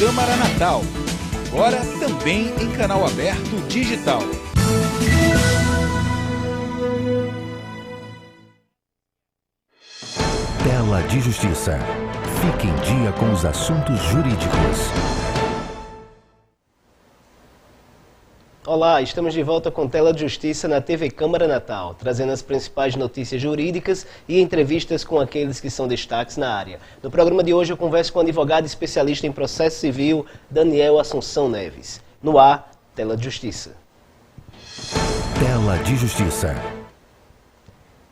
Câmara Natal. Agora também em canal aberto digital. Tela de Justiça. Fique em dia com os assuntos jurídicos. Olá, estamos de volta com Tela de Justiça na TV Câmara Natal, trazendo as principais notícias jurídicas e entrevistas com aqueles que são destaques na área. No programa de hoje eu converso com o advogado especialista em processo civil, Daniel Assunção Neves. No ar, Tela de Justiça. Tela de Justiça.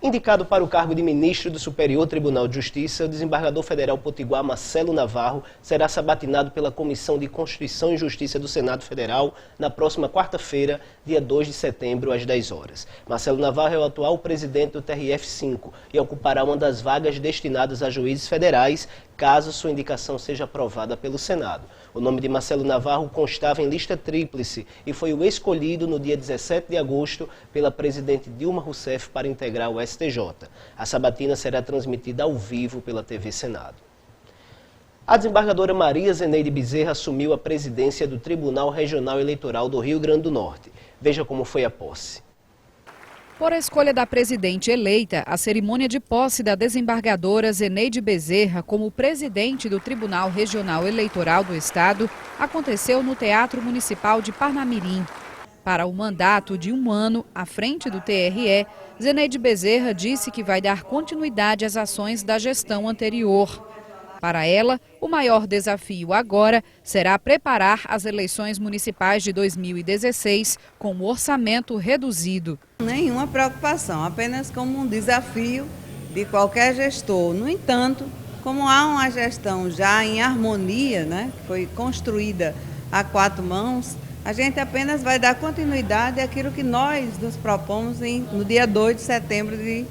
Indicado para o cargo de ministro do Superior Tribunal de Justiça, o desembargador federal potiguar Marcelo Navarro será sabatinado pela Comissão de Constituição e Justiça do Senado Federal na próxima quarta-feira, dia 2 de setembro, às 10 horas. Marcelo Navarro é o atual presidente do TRF-5 e ocupará uma das vagas destinadas a juízes federais, caso sua indicação seja aprovada pelo Senado. O nome de Marcelo Navarro constava em lista tríplice e foi o escolhido no dia 17 de agosto pela presidente Dilma Rousseff para integrar o STJ. A sabatina será transmitida ao vivo pela TV Senado. A desembargadora Maria Zeneide Bezerra assumiu a presidência do Tribunal Regional Eleitoral do Rio Grande do Norte. Veja como foi a posse. Por escolha da presidente eleita, a cerimônia de posse da desembargadora Zeneide Bezerra como presidente do Tribunal Regional Eleitoral do Estado aconteceu no Teatro Municipal de Parnamirim. Para o mandato de 1 ano à frente do TRE, Zeneide Bezerra disse que vai dar continuidade às ações da gestão anterior. Para ela, o maior desafio agora será preparar as eleições municipais de 2016 com o orçamento reduzido. Nenhuma preocupação, apenas como um desafio de qualquer gestor. No entanto, como há uma gestão já em harmonia, que foi construída a 4 mãos, a gente apenas vai dar continuidade àquilo que nós nos propomos no dia 2 de setembro de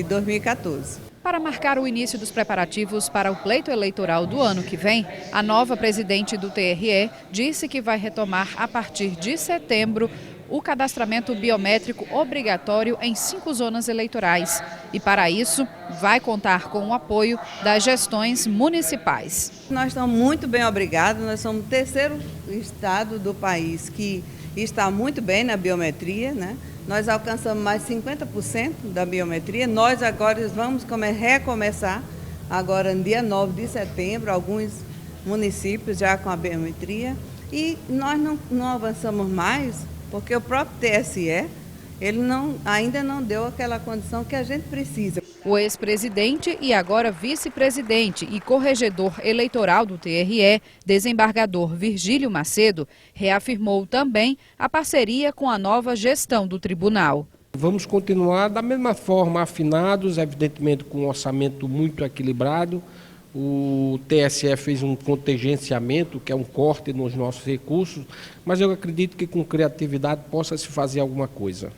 2014. Para marcar o início dos preparativos para o pleito eleitoral do ano que vem, a nova presidente do TRE disse que vai retomar a partir de setembro o cadastramento biométrico obrigatório em 5 zonas eleitorais. E para isso, vai contar com o apoio das gestões municipais. Nós estamos muito bem obrigados, nós somos o 3º estado do país que está muito bem na biometria, Nós alcançamos mais 50% da biometria. Nós agora vamos recomeçar, agora no dia 9 de setembro, alguns municípios já com a biometria. E nós não avançamos mais, porque o próprio TSE, ele ainda não deu aquela condição que a gente precisa. O ex-presidente e agora vice-presidente e corregedor eleitoral do TRE, desembargador Virgílio Macedo, reafirmou também a parceria com a nova gestão do tribunal. Vamos continuar da mesma forma, afinados, evidentemente com um orçamento muito equilibrado. O TSE fez um contingenciamento, que é um corte nos nossos recursos, mas eu acredito que com criatividade possa se fazer alguma coisa.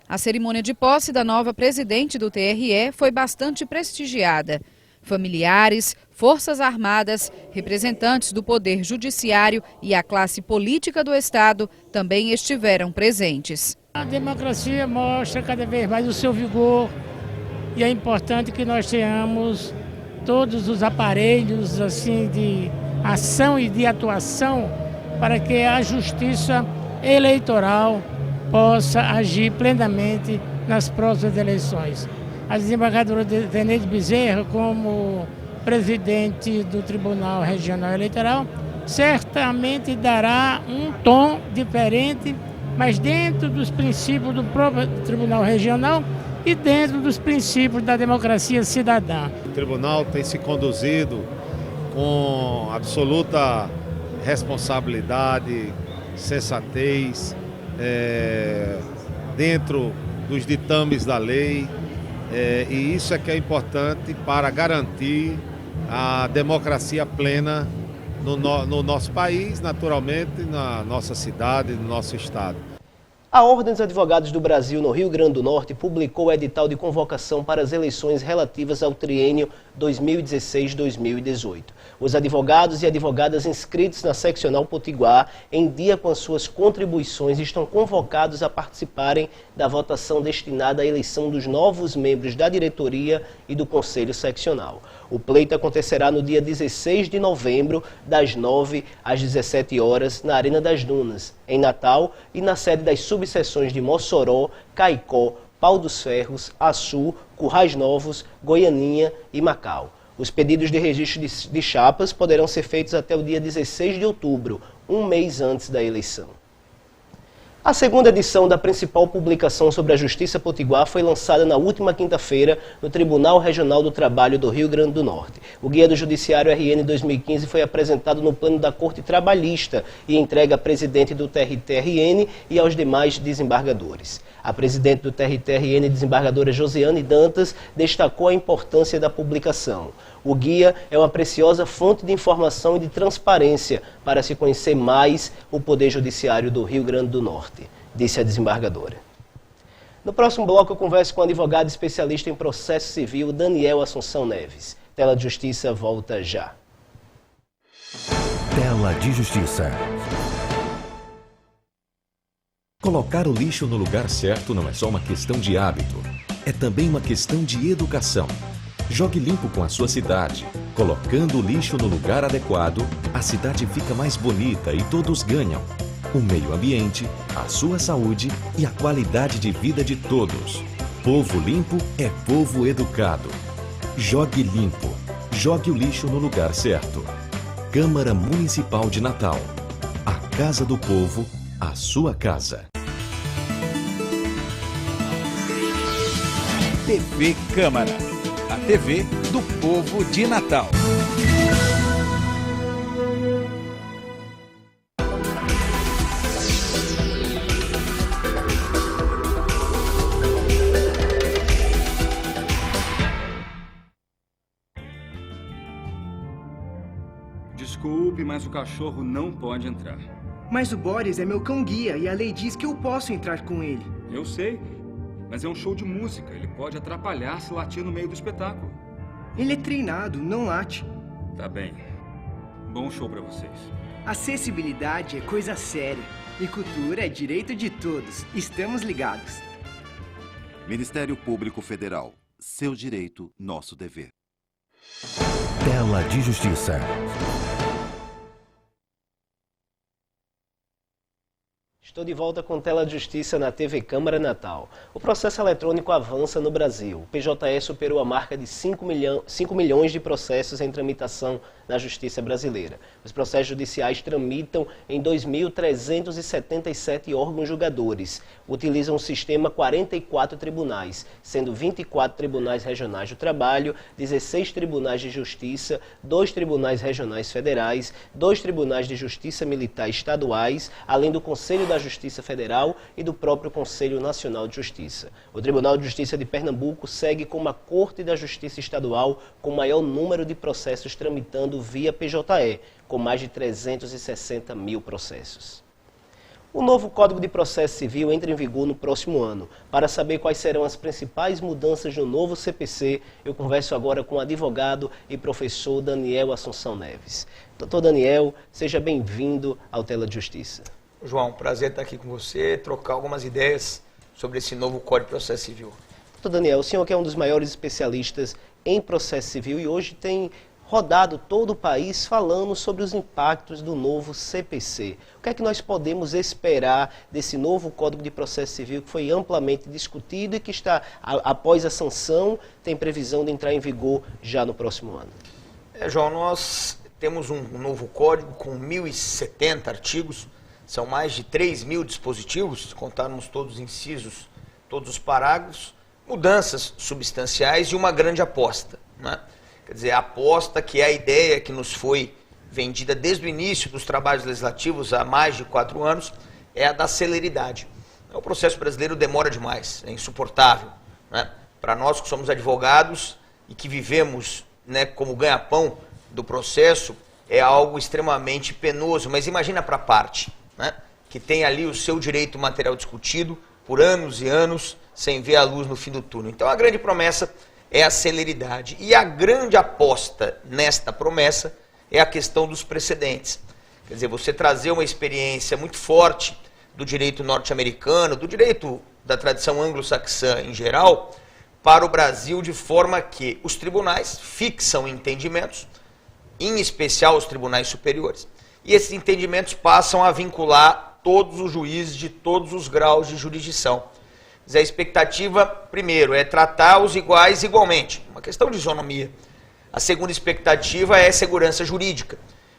A cerimônia de posse da nova presidente do TRE foi bastante prestigiada. Familiares, Forças Armadas, representantes do Poder Judiciário e a classe política do Estado também estiveram presentes. A democracia mostra cada vez mais o seu vigor e é importante que nós tenhamos todos os aparelhos assim, de ação e de atuação para que a justiça eleitoral possa agir plenamente nas próximas eleições. A desembargadora Zeneide Bezerra, como presidente do Tribunal Regional Eleitoral, certamente dará um tom diferente, mas dentro dos princípios do próprio Tribunal Regional e dentro dos princípios da democracia cidadã. O tribunal tem se conduzido com absoluta responsabilidade, sensatez, dentro dos ditames da lei, e isso é que é importante para garantir a democracia plena no nosso país, naturalmente, na nossa cidade, no nosso estado. A Ordem dos Advogados do Brasil no Rio Grande do Norte publicou o edital de convocação para as eleições relativas ao triênio 2016-2018. Os advogados e advogadas inscritos na seccional Potiguar, em dia com as suas contribuições, estão convocados a participarem da votação destinada à eleição dos novos membros da diretoria e do Conselho Seccional. O pleito acontecerá no dia 16 de novembro, das 9 às 17 horas, na Arena das Dunas, em Natal, e na sede das subseções de Mossoró, Caicó, Pau dos Ferros, Açu, Currais Novos, Goianinha e Macau. Os pedidos de registro de chapas poderão ser feitos até o dia 16 de outubro, um mês antes da eleição. A segunda edição da principal publicação sobre a Justiça Potiguar foi lançada na última quinta-feira no Tribunal Regional do Trabalho do Rio Grande do Norte. O Guia do Judiciário RN 2015 foi apresentado no plano da Corte Trabalhista e entregue à presidente do TRT-RN e aos demais desembargadores. A presidente do TRT-RN, desembargadora Josiane Dantas, destacou a importância da publicação. O guia é uma preciosa fonte de informação e de transparência para se conhecer mais o Poder Judiciário do Rio Grande do Norte, disse a desembargadora. No próximo bloco, eu converso com o advogado especialista em processo civil, Daniel Assunção Neves. Tela de Justiça volta já. Tela de Justiça. Colocar o lixo no lugar certo não é só uma questão de hábito, é também uma questão de educação. Jogue limpo com a sua cidade. Colocando o lixo no lugar adequado, a cidade fica mais bonita e todos ganham. O meio ambiente, a sua saúde e a qualidade de vida de todos. Povo limpo é povo educado. Jogue limpo. Jogue o lixo no lugar certo. Câmara Municipal de Natal. A Casa do Povo, a sua casa. TV Câmara, a TV do povo de Natal. Desculpe, mas o cachorro não pode entrar. Mas o Boris é meu cão-guia e a lei diz que eu posso entrar com ele. Eu sei, mas é um show de música. Ele pode atrapalhar se latir no meio do espetáculo. Ele é treinado, não late. Tá bem. Bom show pra vocês. Acessibilidade é coisa séria. E cultura é direito de todos. Estamos ligados. Ministério Público Federal. Seu direito, nosso dever. Tela de Justiça. Estou de volta com Tela de Justiça na TV Câmara Natal. O processo eletrônico avança no Brasil. O PJE superou a marca de 5 milhões de processos em tramitação na Justiça brasileira. Os processos judiciais tramitam em 2.377 órgãos julgadores. Utilizam o sistema 44 tribunais, sendo 24 tribunais regionais do trabalho, 16 tribunais de justiça, 2 tribunais regionais federais, 2 tribunais de justiça militar estaduais, além do Conselho da Justiça Federal e do próprio Conselho Nacional de Justiça. O Tribunal de Justiça de Pernambuco segue como a Corte da Justiça Estadual com maior número de processos tramitando via PJE, com mais de 360 mil processos. O novo Código de Processo Civil entra em vigor no próximo ano. Para saber quais serão as principais mudanças no novo CPC, eu converso agora com o advogado e professor Daniel Assunção Neves. Doutor Daniel, seja bem-vindo ao Tela de Justiça. João, prazer estar aqui com você, trocar algumas ideias sobre esse novo Código de Processo Civil. Doutor Daniel, o senhor que é um dos maiores especialistas em processo civil e hoje tem rodado todo o país falando sobre os impactos do novo CPC. O que é que nós podemos esperar desse novo Código de Processo Civil que foi amplamente discutido e que está, após a sanção, tem previsão de entrar em vigor já no próximo ano? João, nós temos um novo código com 1.070 artigos, são mais de 3.000 dispositivos, se contarmos todos os incisos, todos os parágrafos, mudanças substanciais e uma grande aposta, né? Quer dizer, a aposta que é a ideia que nos foi vendida desde o início dos trabalhos legislativos há mais de 4 anos, é a da celeridade. O processo brasileiro demora demais, é insuportável, né? Para nós que somos advogados e que vivemos, né, como ganha-pão do processo, é algo extremamente penoso, mas imagina para a parte, né, que tem ali o seu direito material discutido por anos e anos, sem ver a luz no fim do túnel. Então a grande promessa é a celeridade. E a grande aposta nesta promessa é a questão dos precedentes. Quer dizer, você trazer uma experiência muito forte do direito norte-americano, do direito da tradição anglo-saxã em geral, para o Brasil, de forma que os tribunais fixam entendimentos, em especial os tribunais superiores, e esses entendimentos passam a vincular todos os juízes de todos os graus de jurisdição. A expectativa, primeiro, é tratar os iguais igualmente, uma questão de isonomia. A segunda expectativa é segurança jurídica,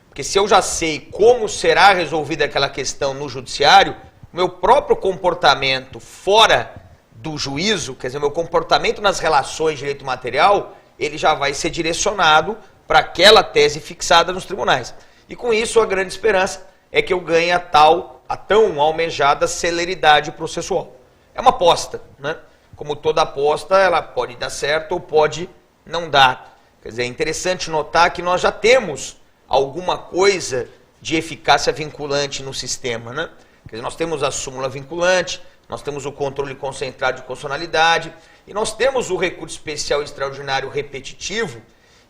porque se eu já sei como será resolvida aquela questão no judiciário, meu próprio comportamento fora do juízo, quer dizer, meu comportamento nas relações de direito material, ele já vai ser direcionado para aquela tese fixada nos tribunais. E com isso, a grande esperança é que eu ganhe a tão almejada celeridade processual. É uma aposta, né? Como toda aposta, ela pode dar certo ou pode não dar. Quer dizer, é interessante notar que nós já temos alguma coisa de eficácia vinculante no sistema, né? Quer dizer, nós temos a súmula vinculante, nós temos o controle concentrado de constitucionalidade, e nós temos o recurso especial extraordinário repetitivo,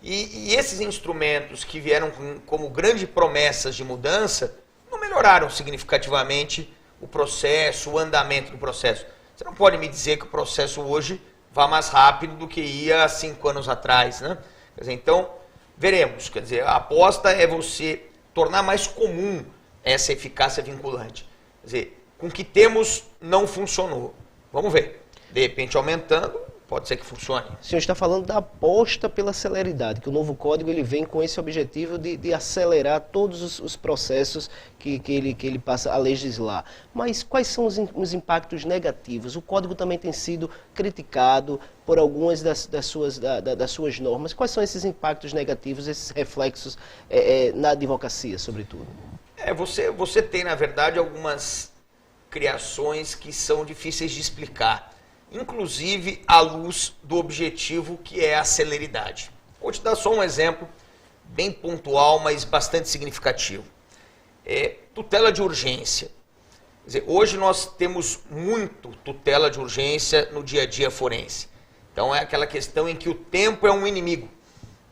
e esses instrumentos que vieram como grandes promessas de mudança, não melhoraram significativamente o processo, o andamento do processo. Você não pode me dizer que o processo hoje vá mais rápido do que ia há 5 anos atrás, né? Quer dizer, então, veremos. Quer dizer, a aposta é você tornar mais comum essa eficácia vinculante. Quer dizer, com o que temos não funcionou. Vamos ver. De repente, aumentando, pode ser que funcione. O senhor está falando da aposta pela celeridade, que o novo código ele vem com esse objetivo de acelerar todos os processos que ele passa a legislar. Mas quais são os impactos negativos? O código também tem sido criticado por algumas das suas normas. Quais são esses impactos negativos, esses reflexos na advocacia, sobretudo? Você tem, na verdade, algumas criações que são difíceis de explicar, inclusive à luz do objetivo que é a celeridade. Vou te dar só um exemplo bem pontual, mas bastante significativo. Tutela de urgência. Quer dizer, hoje nós temos muito tutela de urgência no dia a dia forense. Então é aquela questão em que o tempo é um inimigo.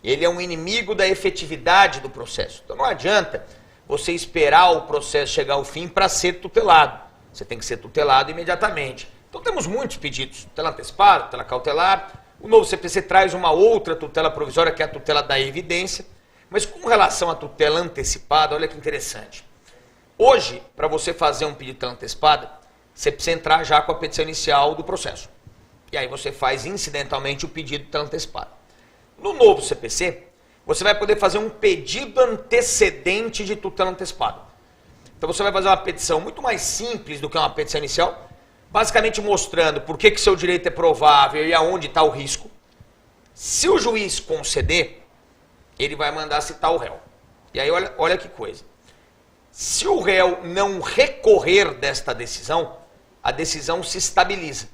Ele é um inimigo da efetividade do processo. Então não adianta você esperar o processo chegar ao fim para ser tutelado. Você tem que ser tutelado imediatamente. Então temos muitos pedidos, tutela antecipada, tutela cautelar. O novo CPC traz uma outra tutela provisória, que é a tutela da evidência. Mas com relação à tutela antecipada, olha que interessante. Hoje, para você fazer um pedido de tutela antecipada, você precisa entrar já com a petição inicial do processo. E aí você faz incidentalmente o pedido de tutela antecipada. No novo CPC, você vai poder fazer um pedido antecedente de tutela antecipada. Então você vai fazer uma petição muito mais simples do que uma petição inicial, basicamente mostrando por que seu direito é provável e aonde está o risco. Se o juiz conceder, ele vai mandar citar o réu. E aí olha que coisa. Se o réu não recorrer desta decisão, a decisão se estabiliza.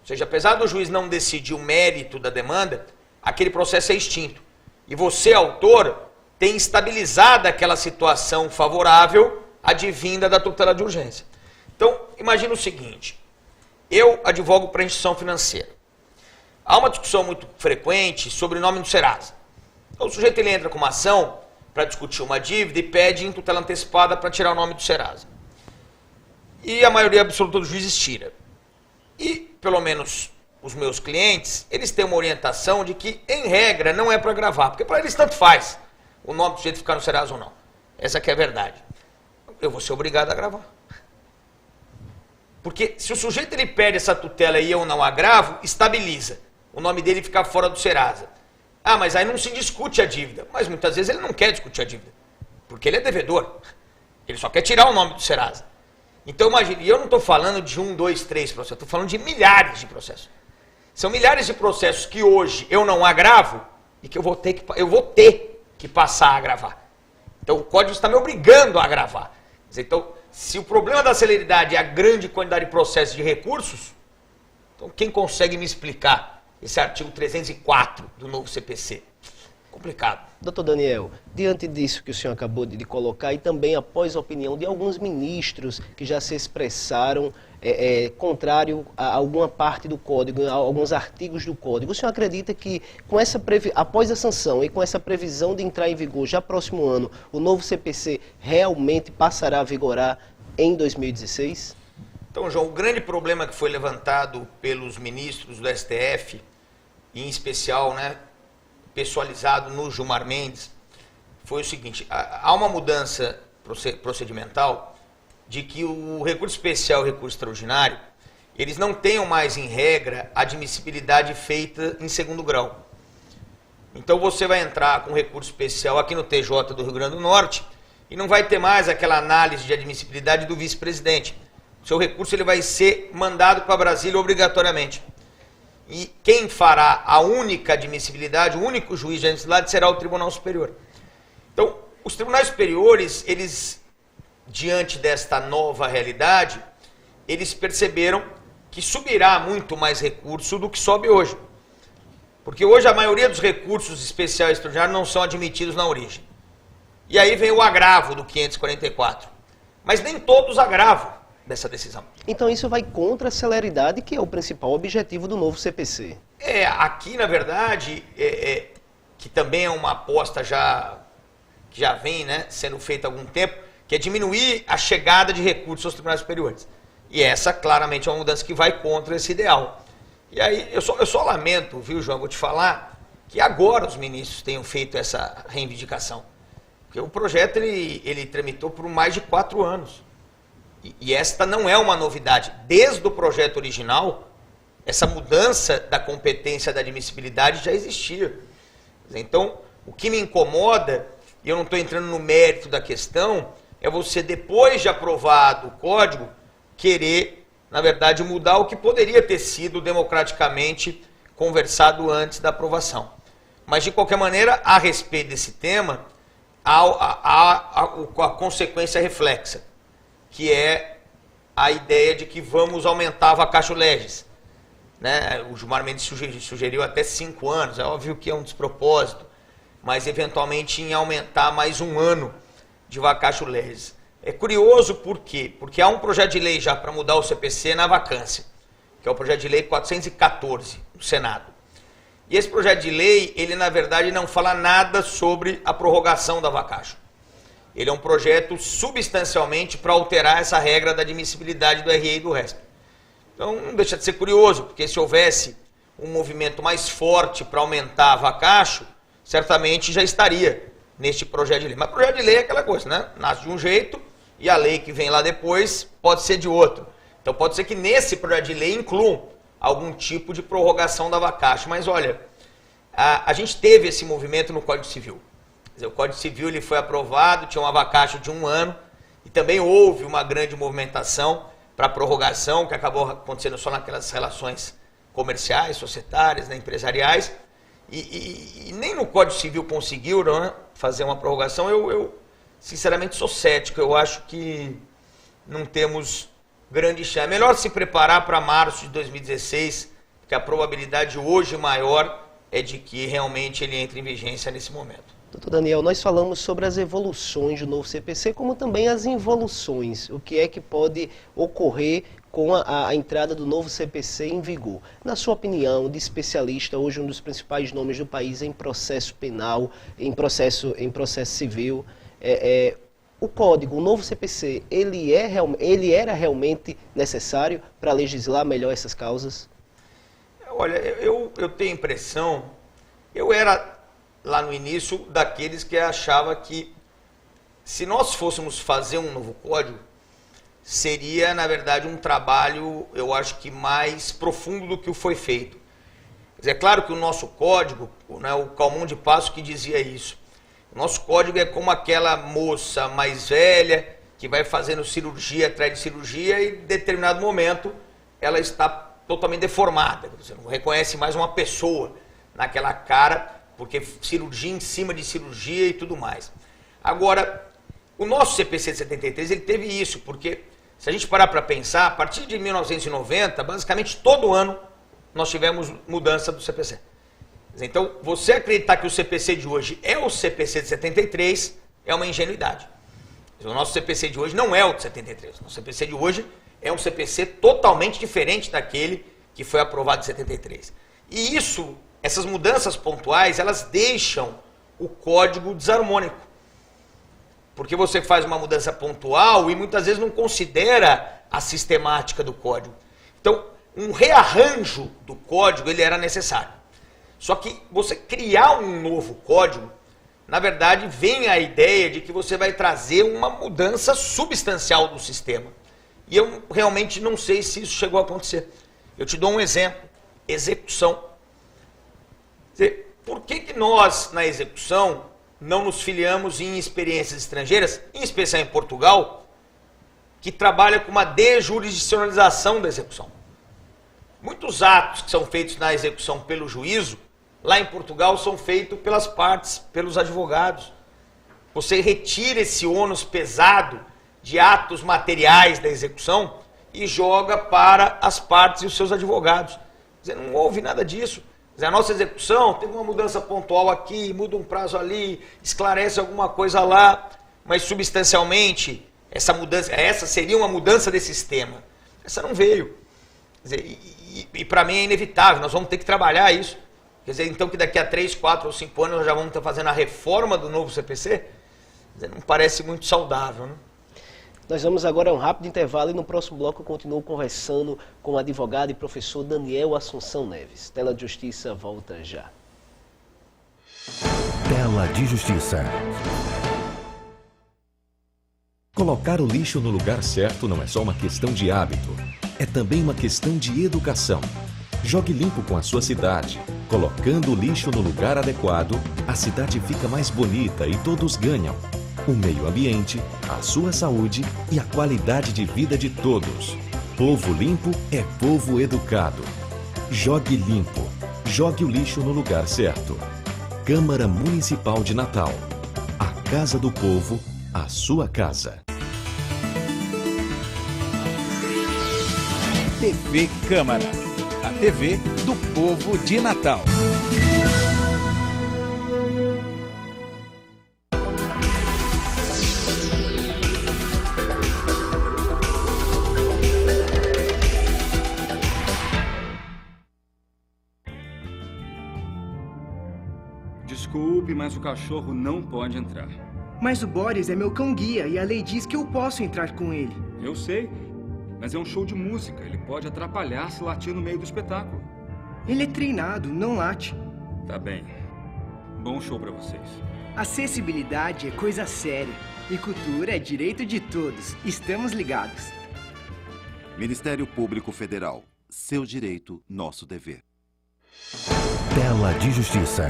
Ou seja, apesar do juiz não decidir o mérito da demanda, aquele processo é extinto. E você, autor, tem estabilizado aquela situação favorável advinda da tutela de urgência. Então, imagina o seguinte, eu advogo para a instituição financeira. Há uma discussão muito frequente sobre o nome do Serasa. Então, o sujeito ele entra com uma ação para discutir uma dívida e pede em tutela antecipada para tirar o nome do Serasa. E a maioria absoluta dos juízes tira. E, pelo menos, os meus clientes, eles têm uma orientação de que, em regra, não é para gravar, porque para eles tanto faz o nome do sujeito ficar no Serasa ou não. Essa que é a verdade. Eu vou ser obrigado a gravar. Porque se o sujeito ele perde essa tutela e eu não agravo, estabiliza. O nome dele fica fora do Serasa. Ah, mas aí não se discute a dívida. Mas muitas vezes ele não quer discutir a dívida. Porque ele é devedor. Ele só quer tirar o nome do Serasa. Então imagine, e eu não estou falando de 1, 2, 3 processos. Estou falando de milhares de processos. São milhares de processos que hoje eu não agravo e que eu vou ter que passar a agravar. Então o código está me obrigando a agravar. Então, se o problema da celeridade é a grande quantidade de processos de recursos, então quem consegue me explicar esse artigo 304 do novo CPC? Complicado. Doutor Daniel, diante disso que o senhor acabou de colocar e também após a opinião de alguns ministros que já se expressaram contrário a alguma parte do código, a alguns artigos do código, o senhor acredita que com após a sanção e com essa previsão de entrar em vigor já próximo ano, o novo CPC realmente passará a vigorar em 2016? Então, João, o grande problema que foi levantado pelos ministros do STF, em especial, né, pessoalizado no Gilmar Mendes, foi o seguinte: há uma mudança procedimental de que o recurso especial e o recurso extraordinário, eles não tenham mais, em regra, admissibilidade feita em segundo grau. Então você vai entrar com recurso especial aqui no TJ do Rio Grande do Norte e não vai ter mais aquela análise de admissibilidade do vice-presidente. O seu recurso ele vai ser mandado para Brasília obrigatoriamente. E quem fará a única admissibilidade, o único juiz de admissibilidade será o Tribunal Superior. Então, os tribunais superiores, eles, diante desta nova realidade, eles perceberam que subirá muito mais recurso do que sobe hoje. Porque hoje a maioria dos recursos especiais e extraordinários não são admitidos na origem. E aí vem o agravo do 544. Mas nem todos agravam dessa decisão. Então isso vai contra a celeridade, que é o principal objetivo do novo CPC. Aqui na verdade, que também é uma aposta que já vem, né, sendo feita há algum tempo, que é diminuir a chegada de recursos aos tribunais superiores. E essa claramente é uma mudança que vai contra esse ideal. E aí eu só lamento, viu, João, vou te falar, que agora os ministros tenham feito essa reivindicação. Porque o projeto ele tramitou por mais de 4 anos. E esta não é uma novidade. Desde o projeto original, essa mudança da competência da admissibilidade já existia. Então, o que me incomoda, e eu não estou entrando no mérito da questão, é você, depois de aprovado o código, querer, na verdade, mudar o que poderia ter sido democraticamente conversado antes da aprovação. Mas, de qualquer maneira, a respeito desse tema, há a consequência reflexa, que é a ideia de que vamos aumentar a vacatio legis. Né? O Gilmar Mendes sugeriu até 5 anos, é óbvio que é um despropósito, mas eventualmente em aumentar mais 1 ano de vacatio legis. É curioso por quê? Porque há um projeto de lei já para mudar o CPC na vacância, que é o projeto de lei 414 do Senado. E esse projeto de lei, ele na verdade não fala nada sobre a prorrogação da vacatio. Ele é um projeto substancialmente para alterar essa regra da admissibilidade do RE e do RESP. Então não deixa de ser curioso, porque se houvesse um movimento mais forte para aumentar a vacatio, certamente já estaria neste projeto de lei. Mas projeto de lei é aquela coisa, né? Nasce de um jeito e a lei que vem lá depois pode ser de outro. Então pode ser que nesse projeto de lei incluam algum tipo de prorrogação da vacatio. Mas olha, a gente teve esse movimento no Código Civil. O Código Civil ele foi aprovado, tinha uma vacatio de 1 ano, e também houve uma grande movimentação para prorrogação, que acabou acontecendo só naquelas relações comerciais, societárias, né, empresariais, e nem no Código Civil conseguiram, né, fazer uma prorrogação. Eu sinceramente sou cético, eu acho que não temos grande chance. É melhor se preparar para março de 2016, porque a probabilidade hoje maior é de que realmente ele entre em vigência nesse momento. Doutor Daniel, nós falamos sobre as evoluções do novo CPC, como também as involuções. O que é que pode ocorrer com a entrada do novo CPC em vigor? Na sua opinião, de especialista, hoje um dos principais nomes do país em processo penal, em processo civil, o código, o novo CPC, ele era realmente necessário para legislar melhor essas causas? Olha, eu tenho a impressão, eu era lá no início daqueles que achava que se nós fôssemos fazer um novo código, seria na verdade um trabalho, eu acho que mais profundo do que o foi feito. É claro que o nosso código, né, o Calmon de Passo que dizia isso, o nosso código é como aquela moça mais velha que vai fazendo cirurgia atrás de cirurgia e em determinado momento ela está totalmente deformada, você não reconhece mais uma pessoa naquela cara, porque cirurgia em cima de cirurgia e tudo mais. Agora, o nosso CPC de 73, ele teve isso, porque se a gente parar para pensar, a partir de 1990, basicamente todo ano, nós tivemos mudança do CPC. Então, você acreditar que o CPC de hoje é o CPC de 73, é uma ingenuidade. O nosso CPC de hoje não é o de 73. O nosso CPC de hoje é um CPC totalmente diferente daquele que foi aprovado em 73. E isso, essas mudanças pontuais, elas deixam o código desarmônico. porque você faz uma mudança pontual e muitas vezes não considera a sistemática do código. Então, um rearranjo do código ele era necessário. Só que você criar um novo código, na verdade, vem a ideia de que você vai trazer uma mudança substancial do sistema. E eu realmente não sei se isso chegou a acontecer. Eu te dou um exemplo. Execução. Por que nós, na execução, não nos filiamos em experiências estrangeiras, em especial em Portugal, que trabalha com uma desjurisdicionalização da execução? Muitos atos que são feitos na execução pelo juízo, lá em Portugal, são feitos pelas partes, pelos advogados. Você retira esse ônus pesado de atos materiais da execução e joga para as partes e os seus advogados. Quer dizer, não houve nada disso. Quer dizer, a nossa execução teve uma mudança pontual aqui, muda um prazo ali, esclarece alguma coisa lá, mas substancialmente essa seria uma mudança de sistema. Essa não veio. Quer dizer, e para mim é inevitável, nós vamos ter que trabalhar isso. Quer dizer, então que daqui a 3, 4 ou 5 anos nós já vamos estar fazendo a reforma do novo CPC? Quer dizer, não parece muito saudável, né? Nós vamos agora a um rápido intervalo e no próximo bloco eu continuo conversando com o advogado e professor Daniel Assunção Neves. Tela de Justiça volta já. Tela de Justiça. Colocar o lixo no lugar certo não é só uma questão de hábito, é também uma questão de educação. Jogue limpo com a sua cidade. Colocando o lixo no lugar adequado, a cidade fica mais bonita e todos ganham. O meio ambiente, a sua saúde e a qualidade de vida de todos. Povo limpo é povo educado. Jogue limpo. Jogue o lixo no lugar certo. Câmara Municipal de Natal. A Casa do Povo, a sua casa. TV Câmara, a TV do povo de Natal. Desculpe, mas o cachorro não pode entrar. Mas o Boris é meu cão-guia e a lei diz que eu posso entrar com ele. Eu sei, mas é um show de música. Ele pode atrapalhar se latir no meio do espetáculo. Ele é treinado, não late. Tá bem. Bom show pra vocês. Acessibilidade é coisa séria. E cultura é direito de todos. Estamos ligados. Ministério Público Federal. Seu direito, nosso dever. Tela de Justiça.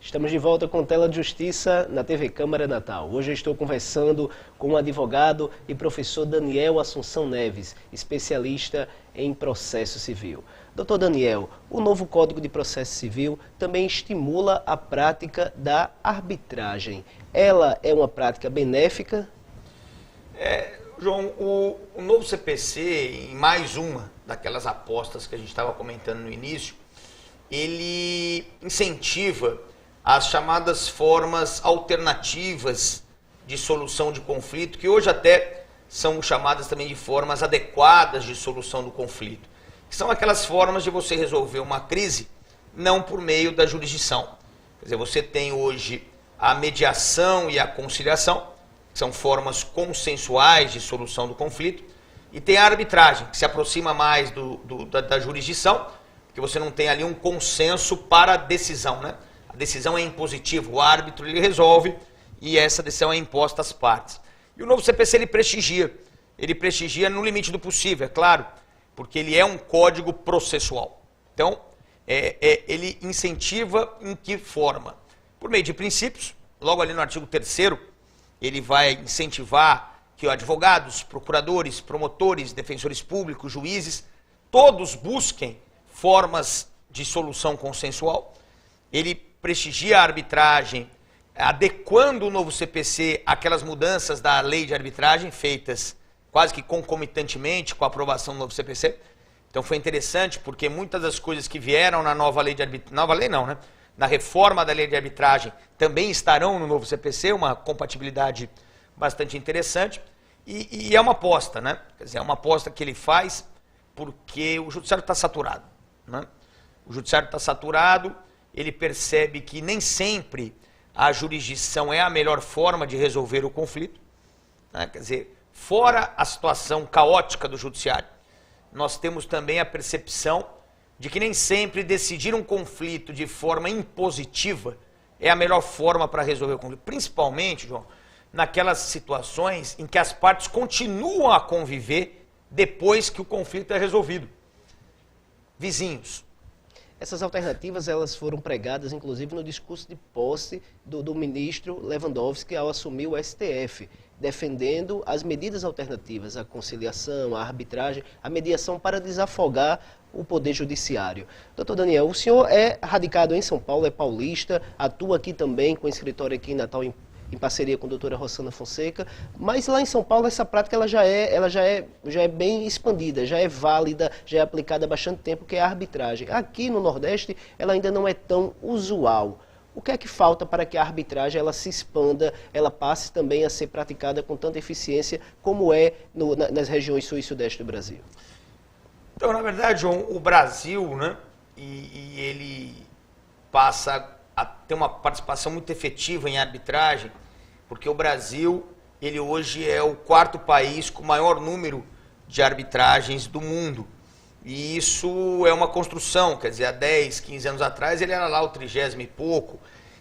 Estamos de volta com Tela de Justiça na TV Câmara Natal. Hoje eu estou conversando com o advogado e professor Daniel Assunção Neves, especialista em processo civil. Doutor Daniel, o novo Código de Processo Civil também estimula a prática da arbitragem. Ela é uma prática benéfica? João, o novo CPC, em mais uma daquelas apostas que a gente estava comentando no início, ele incentiva as chamadas formas alternativas de solução de conflito, que hoje até são chamadas também de formas adequadas de solução do conflito, que são aquelas formas de você resolver uma crise não por meio da jurisdição. Quer dizer, você tem hoje a mediação e a conciliação, que são formas consensuais de solução do conflito, e tem a arbitragem, que se aproxima mais da jurisdição, porque você não tem ali um consenso para a decisão, né? A decisão é impositiva, o árbitro ele resolve e essa decisão é imposta às partes. E o novo CPC ele prestigia no limite do possível, é claro, porque ele é um código processual. Então, ele incentiva em que forma? Por meio de princípios, logo ali no artigo 3º, ele vai incentivar que advogados, procuradores, promotores, defensores públicos, juízes, todos busquem formas de solução consensual. Ele prestigia a arbitragem, adequando o novo CPC àquelas mudanças da lei de arbitragem feitas quase que concomitantemente com a aprovação do novo CPC. Então foi interessante porque muitas das coisas que vieram na nova lei de arbitragem, nova lei não, né? Na reforma da lei de arbitragem também estarão no novo CPC, uma compatibilidade bastante interessante. E é uma aposta, né? Quer dizer, é uma aposta que ele faz porque o judiciário está saturado, né? O judiciário está saturado, ele percebe que nem sempre a jurisdição é a melhor forma de resolver o conflito, né? Quer dizer, fora a situação caótica do judiciário, nós temos também a percepção de que nem sempre decidir um conflito de forma impositiva é a melhor forma para resolver o conflito. Principalmente, João, naquelas situações em que as partes continuam a conviver depois que o conflito é resolvido. Vizinhos. Essas alternativas elas foram pregadas, inclusive, no discurso de posse do ministro Lewandowski ao assumir o STF, defendendo as medidas alternativas, a conciliação, a arbitragem, a mediação para desafogar o Poder Judiciário. Doutor Daniel, o senhor é radicado em São Paulo, é paulista, atua aqui também com escritório aqui em Natal, em parceria com a doutora Rossana Fonseca, mas lá em São Paulo essa prática ela já é bem expandida, já é válida, já é aplicada há bastante tempo, que é a arbitragem. Aqui no Nordeste ela ainda não é tão usual. O que é que falta para que a arbitragem ela se expanda, ela passe também a ser praticada com tanta eficiência como é nas regiões sul e sudeste do Brasil? Então, na verdade, João, o Brasil, né, e ele passa a ter uma participação muito efetiva em arbitragem, porque o Brasil, ele hoje é o 4º país com o maior número de arbitragens do mundo. E isso é uma construção, quer dizer, há 10, 15 anos atrás ele era lá o 30º e pouco.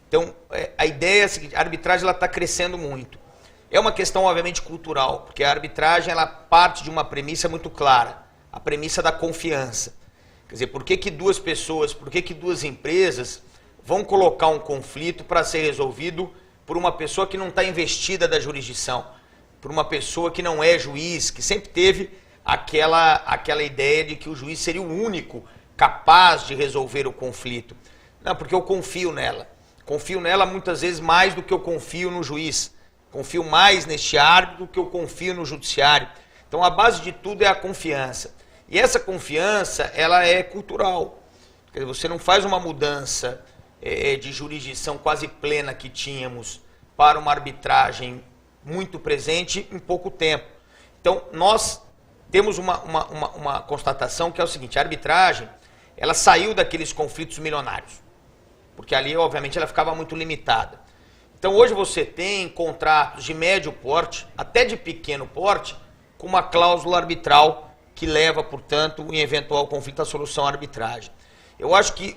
Então, a ideia é a seguinte, a arbitragem está crescendo muito. É uma questão, obviamente, cultural, porque a arbitragem ela parte de uma premissa muito clara, a premissa da confiança. Quer dizer, por que duas pessoas, por que duas empresas vão colocar um conflito para ser resolvido por uma pessoa que não está investida da jurisdição, por uma pessoa que não é juiz, que sempre teve aquela ideia de que o juiz seria o único capaz de resolver o conflito. Não, porque eu confio nela. Confio nela muitas vezes mais do que eu confio no juiz. Confio mais neste árbitro do que eu confio no judiciário. Então a base de tudo é a confiança. E essa confiança, ela é cultural. Quer dizer, você não faz uma mudança de jurisdição quase plena que tínhamos para uma arbitragem muito presente em pouco tempo. Então, nós temos uma constatação que é o seguinte, a arbitragem, ela saiu daqueles conflitos milionários, porque ali, obviamente, ela ficava muito limitada. Então, hoje você tem contratos de médio porte, até de pequeno porte, com uma cláusula arbitral que leva, portanto, em eventual conflito à solução à arbitragem. Eu acho que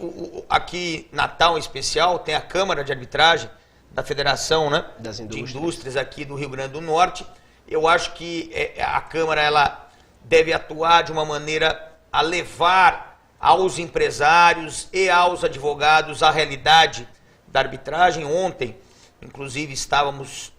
aqui, Natal em especial, tem a Câmara de Arbitragem da Federação, né, de Indústrias aqui do Rio Grande do Norte. Eu acho que a Câmara ela deve atuar de uma maneira a levar aos empresários e aos advogados a realidade da arbitragem. Ontem, inclusive, estávamos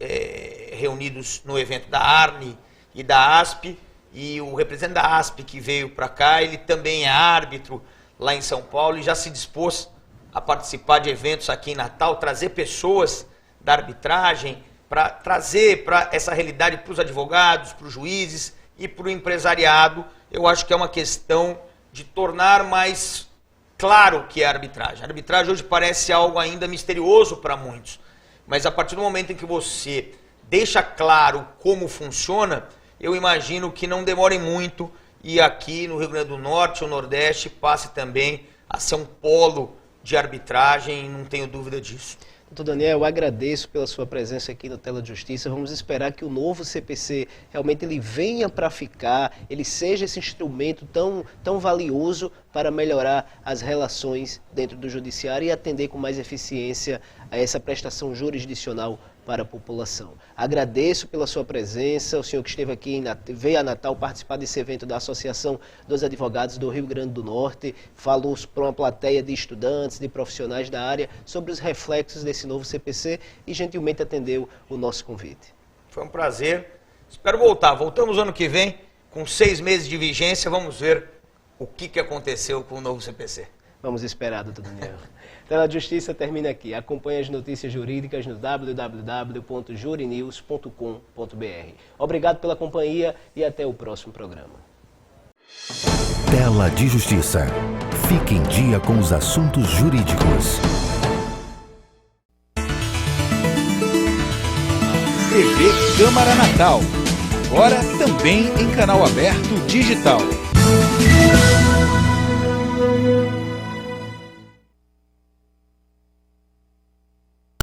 reunidos no evento da ARNE e da ASP, e o representante da ASP que veio para cá, ele também é árbitro lá em São Paulo e já se dispôs a participar de eventos aqui em Natal, trazer pessoas da arbitragem, para trazer para essa realidade para os advogados, para os juízes e para o empresariado. Eu acho que é uma questão de tornar mais claro o que é a arbitragem. A arbitragem hoje parece algo ainda misterioso para muitos, mas a partir do momento em que você deixa claro como funciona, eu imagino que não demore muito e aqui no Rio Grande do Norte, o Nordeste, passe também a ser um polo de arbitragem, não tenho dúvida disso. Doutor Daniel, eu agradeço pela sua presença aqui no Tela de Justiça. Vamos esperar que o novo CPC realmente ele venha para ficar, ele seja esse instrumento tão valioso para melhorar as relações dentro do judiciário e atender com mais eficiência a essa prestação jurisdicional para a população. Agradeço pela sua presença, o senhor que esteve aqui, veio a Natal participar desse evento da Associação dos Advogados do Rio Grande do Norte, falou para uma plateia de estudantes, de profissionais da área, sobre os reflexos desse novo CPC e gentilmente atendeu o nosso convite. Foi um prazer, espero voltar. Voltamos ano que vem, com 6 meses de vigência, vamos ver o que aconteceu com o novo CPC. Vamos esperar, doutor Daniel. Tela de Justiça termina aqui. Acompanhe as notícias jurídicas no www.jurinews.com.br. Obrigado pela companhia e até o próximo programa. Tela de Justiça. Fique em dia com os assuntos jurídicos. TV Câmara Natal. Agora também em canal aberto digital.